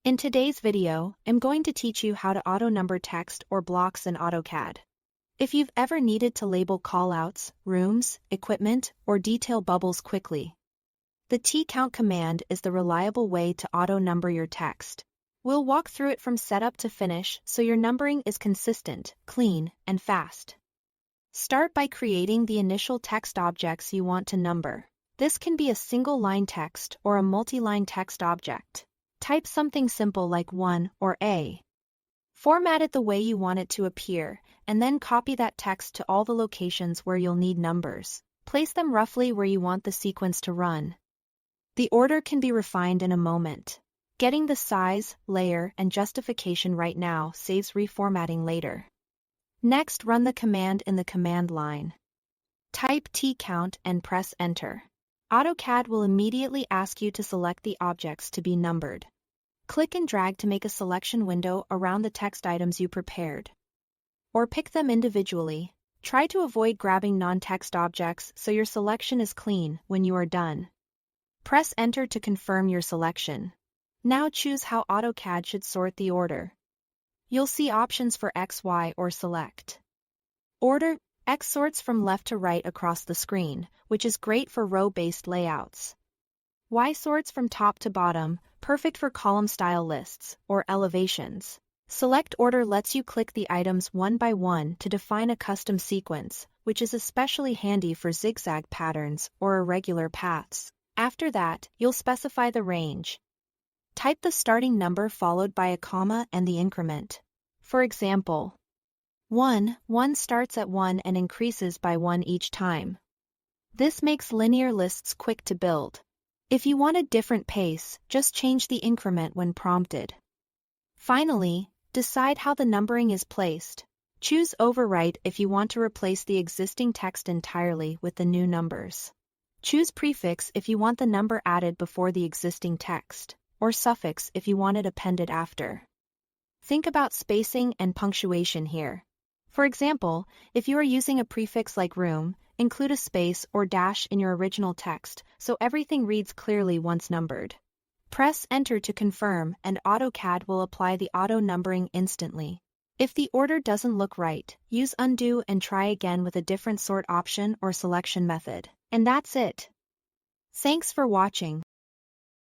In today's video, I'm going to teach you how to auto-number text or blocks in AutoCAD. If you've ever needed to label callouts, rooms, equipment, or detail bubbles quickly, the TCOUNT command is the reliable way to auto-number your text. We'll walk through it from setup to finish so your numbering is consistent, clean, and fast. Start by creating the initial text objects you want to number. This can be a single-line text or a multi-line text object. Type something simple like 1 or A. Format it the way you want it to appear, and then copy that text to all the locations where you'll need numbers. Place them roughly where you want the sequence to run. The order can be refined in a moment. Getting the size, layer, and justification right now saves reformatting later. Next, run the command in the command line. Type TCOUNT and press Enter. AutoCAD will immediately ask you to select the objects to be numbered. Click and drag to make a selection window around the text items you prepared. Or pick them individually. Try to avoid grabbing non-text objects so your selection is clean when you are done. Press Enter to confirm your selection. Now choose how AutoCAD should sort the order. You'll see options for X, Y, or Select. Order: X sorts from left to right across the screen, which is great for row-based layouts. Y sorts from top to bottom, perfect for column-style lists or elevations. Select Order lets you click the items one by one to define a custom sequence, which is especially handy for zigzag patterns or irregular paths. After that, you'll specify the range. Type the starting number followed by a comma and the increment. For example, 1 starts at 1 and increases by 1 each time. This makes linear lists quick to build. If you want a different pace, just change the increment when prompted. Finally, decide how the numbering is placed. Choose Overwrite if you want to replace the existing text entirely with the new numbers. Choose Prefix if you want the number added before the existing text, or Suffix if you want it appended after. Think about spacing and punctuation here. For example, if you are using a prefix like room, include a space or dash in your original text so everything reads clearly once numbered. Press Enter to confirm and AutoCAD will apply the auto numbering instantly. If the order doesn't look right, use Undo and try again with a different sort option or selection method. And that's it. Thanks for watching.